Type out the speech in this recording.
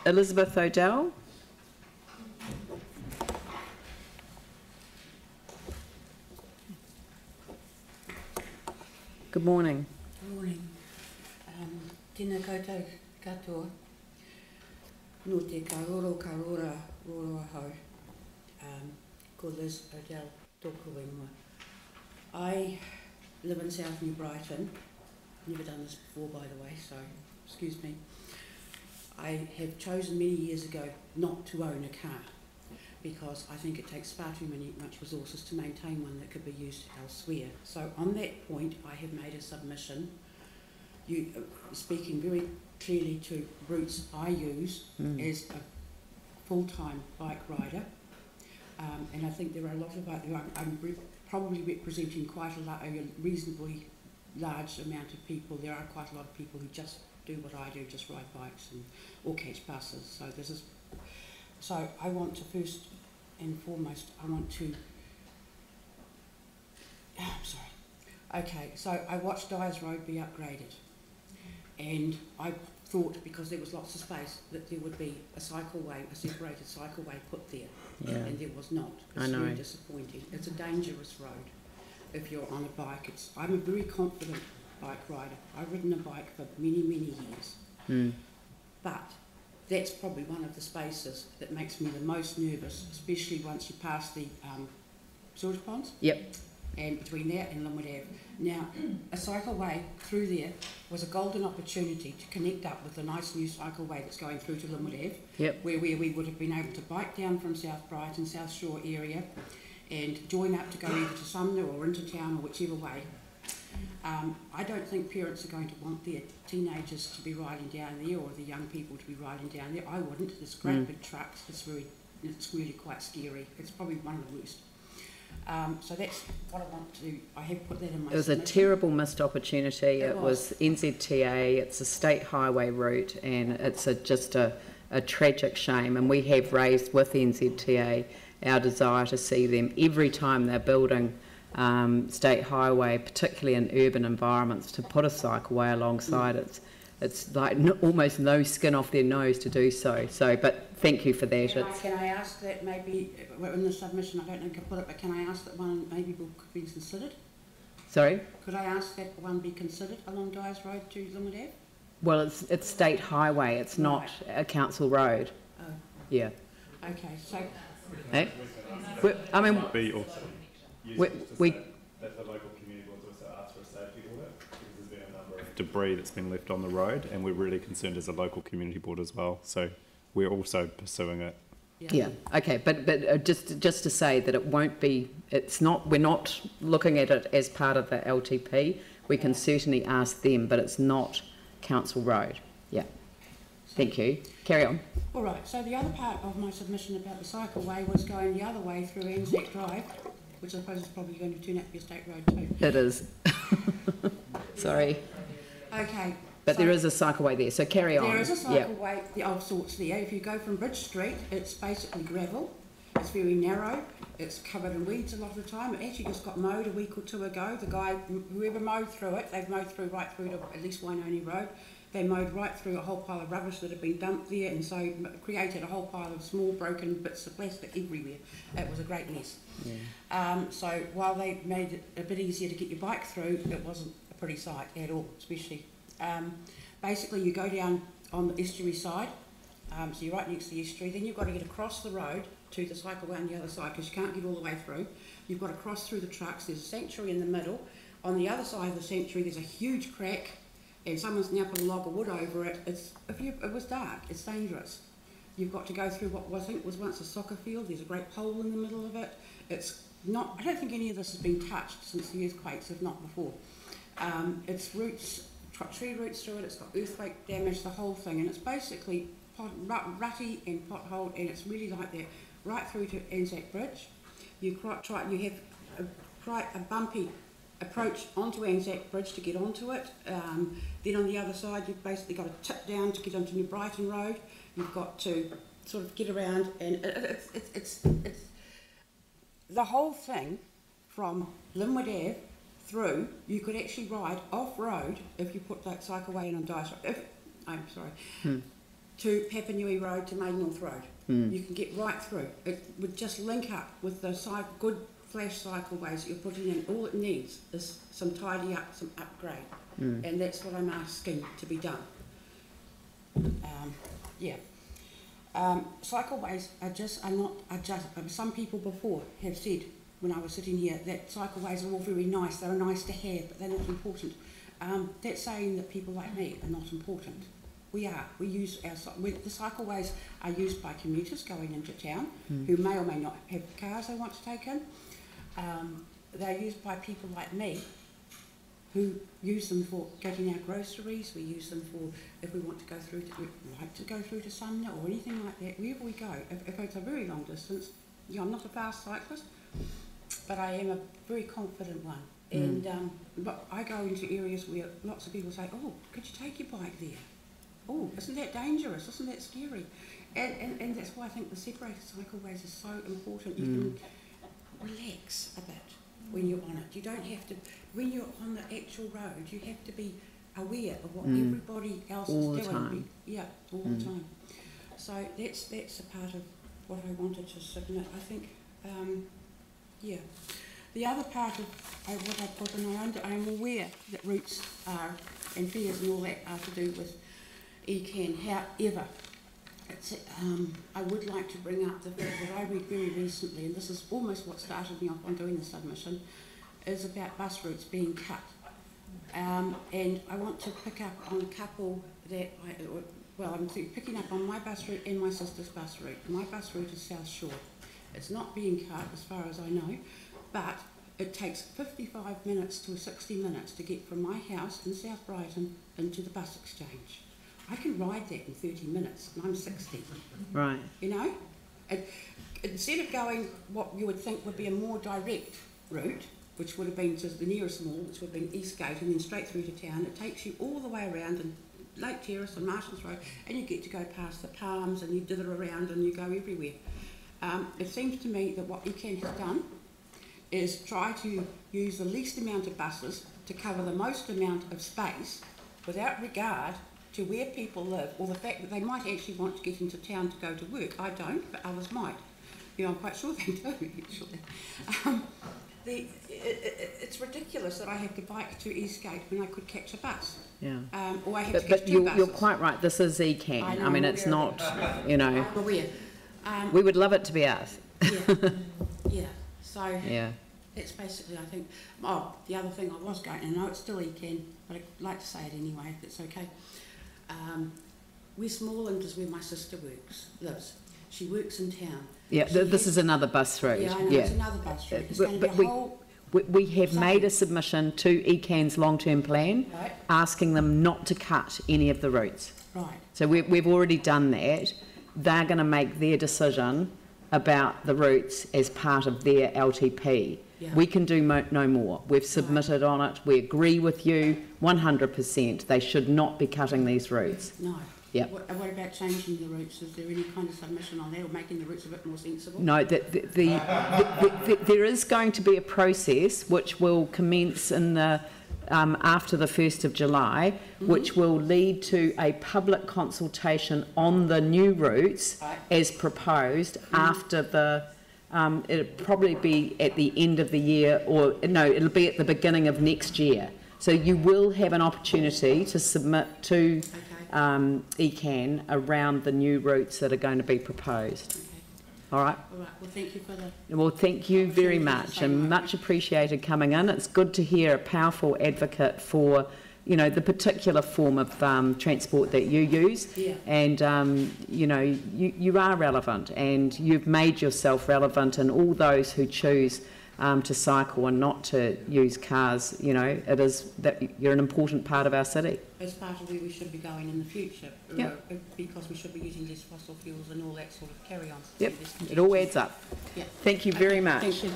Elizabeth O'Dell. Good morning. Good morning. Tēnā koutou katoa. No te karoro roroa hau. Ko Liz O'Dell tōku ingoa. I live in South New Brighton. Never done this before, by the way, so excuse me. I have chosen many years ago not to own a car because I think it takes far too much resources to maintain one that could be used elsewhere. So on that point, I have made a submission. You speaking very clearly to routes I use as a full-time bike rider, and I think there are a lot of I'm probably representing quite a reasonably large amount of people. There are quite a lot of people who just do what I do, just ride bikes or catch buses. So I want to first and foremost, Okay, so I watched Dyers Road be upgraded, and I thought because there was lots of space that there would be a cycleway, a separated cycleway put there, and there was not. It's very disappointing. It's a dangerous road if you're on a bike. I'm a very confident bike rider. I've ridden a bike for many, many years, but that's probably one of the spaces that makes me the most nervous, especially once you pass the sewage ponds. Yep. And between that and Linwood Ave. Now, a cycleway through there was a golden opportunity to connect up with the nice new cycleway that's going through to Linwood Ave, where we would have been able to bike down from South Brighton, South Shore area, and join up to go either to Sumner or into town or whichever way. I don't think parents are going to want their teenagers to be riding down there or the young people to be riding down there. I wouldn't. There's great big trucks. It's really quite scary. It's probably one of the worst. So that's what I want to do. I have put that in my submission. It was a terrible missed opportunity. It was NZTA, it's a state highway route, and it's just a tragic shame. And we have raised with NZTA our desire to see them every time they're building state highway, particularly in urban environments, to put a cycleway alongside it. It's like almost no skin off their nose to do so. But thank you for that. Can I ask that maybe, in the submission, I don't know if I can put it, but can I ask that one maybe could be considered? Sorry? Could I ask that one be considered along Dyers Road to Linwood Ave? Well, it's state highway. It's not a council road. Oh. Yeah. Okay, so... Hey? I mean... We that the local community boards also asked for a safety audit because there's been a number of debris that's been left on the road, and we're really concerned as a local community board as well. So we're also pursuing it. Yeah. Okay. But just to say that it won't be. It's not. We're not looking at it as part of the LTP. We can certainly ask them, but it's not council road. Yeah. Thank you. Carry on. All right. So the other part of my submission about the cycleway was going the other way through Anzac Drive, which I suppose is probably going to turn out to be a state road too. It is. Sorry. Okay. But so there is a cycleway there, so carry on. There is a cycleway of sorts there. If you go from Bridge Street, it's basically gravel. It's very narrow. It's covered in weeds a lot of the time. It actually just got mowed a week or two ago. The guy, whoever mowed through it, they've mowed through right through to at least Wainoni Road. They mowed right through a whole pile of rubbish that had been dumped there, and so created a whole pile of small broken bits of plastic everywhere. It was a great mess. Yeah. So while they made it a bit easier to get your bike through, it wasn't a pretty sight at all, especially. Basically, you go down on the estuary side, so you're right next to the estuary, then you've got to get across the road to the cycleway on the other side because you can't get all the way through. You've got to cross through the trucks. There's a sanctuary in the middle. On the other side of the sanctuary, there's a huge crack, and someone's now put a log of wood over it. It was dark. It's dangerous. You've got to go through what I think was once a soccer field. There's a great pole in the middle of it. It's not. I don't think any of this has been touched since the earthquakes, if not before. It's roots, tree roots through it. It's got earthquake damage, the whole thing, and it's basically rutty and potholed, and it's really like that right through to Anzac Bridge. You have quite a bumpy approach onto Anzac Bridge to get onto it. Then on the other side, you've basically got to tip down to get onto New Brighton Road. You've got to sort of get around, and it's the whole thing from Linwood Ave through. You could actually ride off road if you put that cycleway in on Dyers Road. to Papanui Road to Main North Road. You can get right through. It would just link up with the good flash cycleways that you're putting in. All it needs is some tidy up, some upgrade, and that's what I'm asking to be done. Cycleways some people before have said, when I was sitting here, that cycleways are all very nice, they're nice to have, but they're not important. That's saying that people like me are not important. We are. The cycleways are used by commuters going into town who may or may not have cars they want to take in. They're used by people like me who use them for getting our groceries. We use them for if we want to go through to, we'd like to go through to Sumner or anything like that, wherever we go. If it's a very long distance, I'm not a fast cyclist, but I am a very confident one. And but I go into areas where lots of people say, oh, could you take your bike there? Oh, isn't that dangerous? Isn't that scary? And that's why I think the separated cycleways is so important. You can relax a bit when you're on it. You don't have to, when you're on the actual road, you have to be aware of what everybody else all is the doing. time. Yeah, all the time. So that's a part of what I wanted to submit. I think, the other part of what I put in, I'm aware that routes are, and fares and all that are to do with ECAN. However, I would like to bring up the fact that I read very recently, and this is almost what started me off on doing the submission, is about bus routes being cut. And I want to pick up on a couple that, I'm picking up on my bus route and my sister's bus route. My bus route is South Shore. It's not being cut as far as I know, but it takes 55 minutes to 60 minutes to get from my house in South Brighton into the bus exchange. I can ride that in 30 minutes, and I'm 60. Right. You know? Instead of going what you would think would be a more direct route, which would have been to the nearest mall, which would have been Eastgate, and then straight through to town, it takes you all the way around and Lake Terrace and Marshall's Road, and you get to go past the Palms, and you dither around, and you go everywhere. It seems to me that what ECAN has done is try to use the least amount of buses to cover the most amount of space without regard to where people live, or the fact that they might actually want to get into town to go to work. I don't, but others might. You know, I'm quite sure they do, actually. It's ridiculous that I have to bike to Eastgate when I could catch a bus. Yeah. Or I have to catch two buses. You're quite right, this is ECAN. I mean, it's not, you know... I'm aware. We would love it to be us. Yeah. So... Yeah. That's basically, I think... Oh, the other thing I was going... And I know it's still ECAN, but I'd like to say it anyway, if it's okay. Westmoreland is where my sister lives. She works in town. Yeah, this is another bus route. Yeah, I know, it's another bus route. It's going to be a whole... We have made a submission to ECAN's long-term plan, right, asking them not to cut any of the routes. Right. So we've already done that. They're going to make their decision about the routes as part of their LTP. Yeah. We can do no more. We've submitted on it. We agree with you 100%. They should not be cutting these routes. No. Yep. What about changing the routes? Is there any kind of submission on that, or making the routes a bit more sensible? No, there is going to be a process which will commence in the after the 1st of July, which will lead to a public consultation on the new routes as proposed after the... it'll probably be at the end of the year, or no, it'll be at the beginning of next year. So you will have an opportunity to submit to ECAN around the new routes that are going to be proposed. Okay. All right. All right. Well, thank you for that. Well, thank you very much, and much appreciated coming in. It's good to hear a powerful advocate for, you know, the particular form of transport that you use. Yeah. And you know, you are relevant, and you've made yourself relevant, and all those who choose to cycle and not to use cars, you know, it is that you're an important part of our city. As part of where we should be going in the future, yep, because we should be using less fossil fuels and all that sort of carry-on. Yep, it all adds up. Yep. Thank you very much. Thank you.